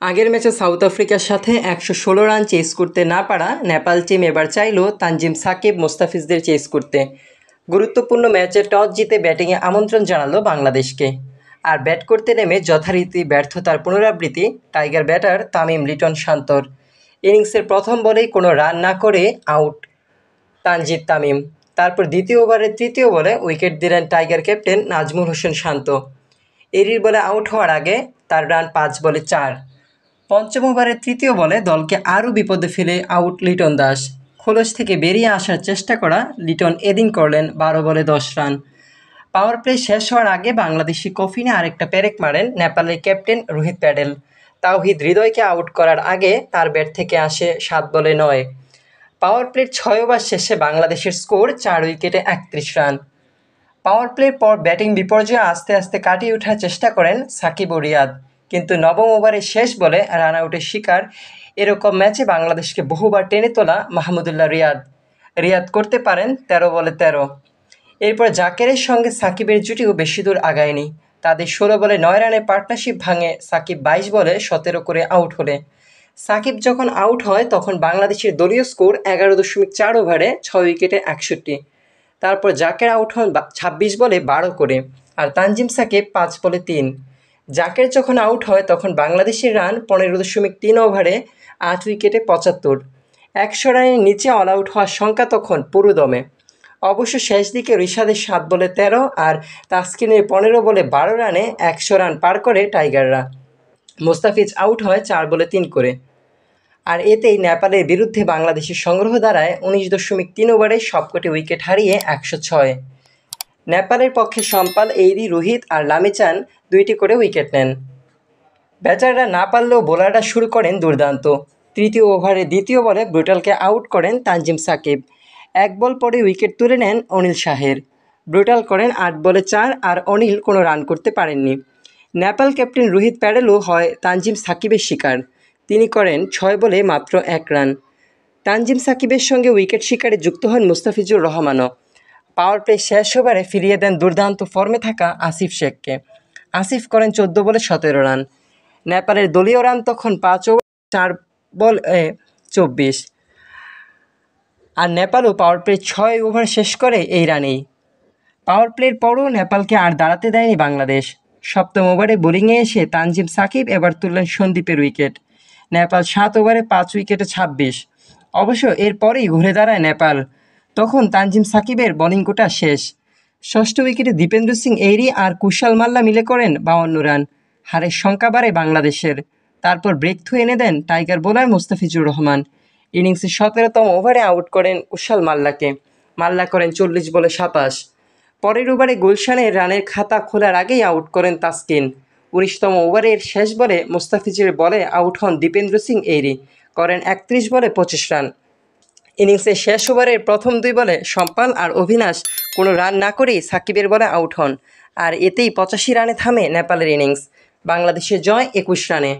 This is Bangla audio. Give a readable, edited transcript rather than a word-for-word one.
আগের ম্যাচে সাউথ আফ্রিকার সাথে ১১৬ রান চেস করতে না পারা নেপাল টিম এবার চাইল তানজিম সাকিব মোস্তাফিজদের চেস করতে। গুরুত্বপূর্ণ ম্যাচে টস জিতে ব্যাটিংয়ে আমন্ত্রণ জানালো বাংলাদেশকে। আর ব্যাট করতে নেমে যথারীতি ব্যর্থতার পুনরাবৃত্তি টাইগার ব্যাটার তামিম লিটন শান্তর। ইনিংসের প্রথম বলেই কোনো রান না করে আউট তানজিদ তামিম। তারপর দ্বিতীয় ওভারের তৃতীয় বলে উইকেট দিলেন টাইগার ক্যাপ্টেন নাজমুল হোসেন শান্ত। এরির বলে আউট হওয়ার আগে তার রান ৫ বলে ৪। পঞ্চম ওভারের তৃতীয় বলে দলকে আরও বিপদে ফেলে আউট লিটন দাস। খোলস থেকে বেরিয়ে আসার চেষ্টা করা লিটন এদিন করলেন ১২ বলে ১০ রান। পাওয়ার প্লে শেষ হওয়ার আগে বাংলাদেশি কফিনে আরেকটা পেরেক মারেন নেপালের ক্যাপ্টেন রোহিত প্যাডেল। তাওহিদ হৃদয়কে আউট করার আগে তার ব্যাট থেকে আসে ৭ বলে ৯। পাওয়ার প্লের ৬ ওভার শেষে বাংলাদেশের স্কোর ৪ উইকেটে ৩১ রান। পাওয়ার প্লের পর ব্যাটিং বিপর্যয়ে আস্তে আস্তে কাটিয়ে ওঠার চেষ্টা করেন সাকিব ও রিয়াদ, কিন্তু নবম ওভারের শেষ বলে রান আউটের শিকার। এরকম ম্যাচে বাংলাদেশকে বহুবার টেনে তোলা মাহমুদুল্লাহ রিয়াদ করতে পারেন ১৩ বলে ১৩। এরপর জাকেরের সঙ্গে সাকিবের জুটিও বেশি দূর আগায়নি। তাদের ১৬ বলে ৯ রানে পার্টনারশিপ ভাঙে সাকিব ২২ বলে ১৭ করে আউট হলে। সাকিব যখন আউট হয় তখন বাংলাদেশের দলীয় স্কোর ১১.৪ ওভারে ৬ উইকেটে ৬১। তারপর জাকের আউট হন ২৬ বলে ১২ করে, আর তানজিম সাকিব ৫ বলে ৩। জাকের যখন আউট হয় তখন বাংলাদেশের রান ১৫.৩ ওভারে ৮ উইকেটে ৭৫। ১০০ রানের নিচে অল আউট হওয়ার সংখ্যা তখন পুরোদমে। অবশ্য শেষ দিকে রিশাদের ৭ বলে ১৩ আর তাসকিনের ১৫ বলে ১২ রানে ১০০ রান পার করে টাইগাররা। মোস্তাফিজ আউট হয় ৪ বলে ৩ করে। আর এতেই নেপালের বিরুদ্ধে বাংলাদেশের সংগ্রহ দাঁড়ায় ১৯.৩ ওভারে সবকটি উইকেট হারিয়ে ১০৬। নেপালের পক্ষে সম্পাল, এইরি, রোহিত আর লামিচান ২টি করে উইকেট নেন। ব্যাটাররা না পারলেও বোলাররা শুরু করেন দুর্দান্ত। তৃতীয় ওভারে দ্বিতীয় বলে ব্রুটালকে আউট করেন তানজিম সাকিব। ১ বল পরে উইকেট তুলে নেন অনিল শাহের। ব্রুটাল করেন ৮ বলে ৪ আর অনিল কোনো রান করতে পারেননি। নেপাল ক্যাপ্টেন রোহিত প্যাডেলও হয় তানজিম সাকিবের শিকার। তিনি করেন ৬ বলে মাত্র ১ রান। তানজিম সাকিবের সঙ্গে উইকেট শিকারে যুক্ত হন মুস্তাফিজুর রহমানও। পাওয়ার প্লে শেষ ওভারে ফিরিয়ে দেন দুর্দান্ত ফর্মে থাকা আসিফ শেখকে। আসিফ করেন ১৪ বলে ১৭ রান। নেপালের দলীয় রান তখন ৫ ওভার ৪ বলে ২৪। আর নেপালও পাওয়ার প্লে ৬ ওভার শেষ করে এই রানেই। পাওয়ার প্লের পরও নেপালকে আর দাঁড়াতে দেয়নি বাংলাদেশ। সপ্তম ওভারে বোলিংয়ে এসে তানজিম সাকিব এবার তুললেন সন্দীপের উইকেট। নেপাল ৭ ওভারে ৫ উইকেটে ২৬। অবশ্য এরপরেই ঘুরে দাঁড়ায় নেপাল। তখন তানজিম সাকিবের বোলিং কোটা শেষ। ষষ্ঠ উইকেটে দীপেন্দ্র সিং এইরি আর কুশাল মাল্লা মিলে করেন ৫২ রান। হারের সংখ্যা বাড়ে বাংলাদেশের। তারপর ব্রেক থ্রু এনে দেন টাইগার বোলার মুস্তাফিজুর রহমান। ইনিংসের ১৭তম ওভারে আউট করেন কুশাল মাল্লাকে। মাল্লা করেন ৪০ বলে ২৭। পরের ওভারে গুলশানের রানের খাতা খোলার আগেই আউট করেন তাসকিন। ১৯তম ওভারের শেষ বলে মুস্তাফিজের বলে আউট হন দীপেন্দ্র সিং এইরি, করেন ৩১ বলে ২৫ রান। ইনিংসের শেষ ওভারের প্রথম ২ বলে সম্পাল আর অভিনাশ কোনো রান না করেই সাকিবের বলে আউট হন। আর এতেই ৮৫ রানে থামে নেপালের ইনিংস। বাংলাদেশের জয় ২১ রানে।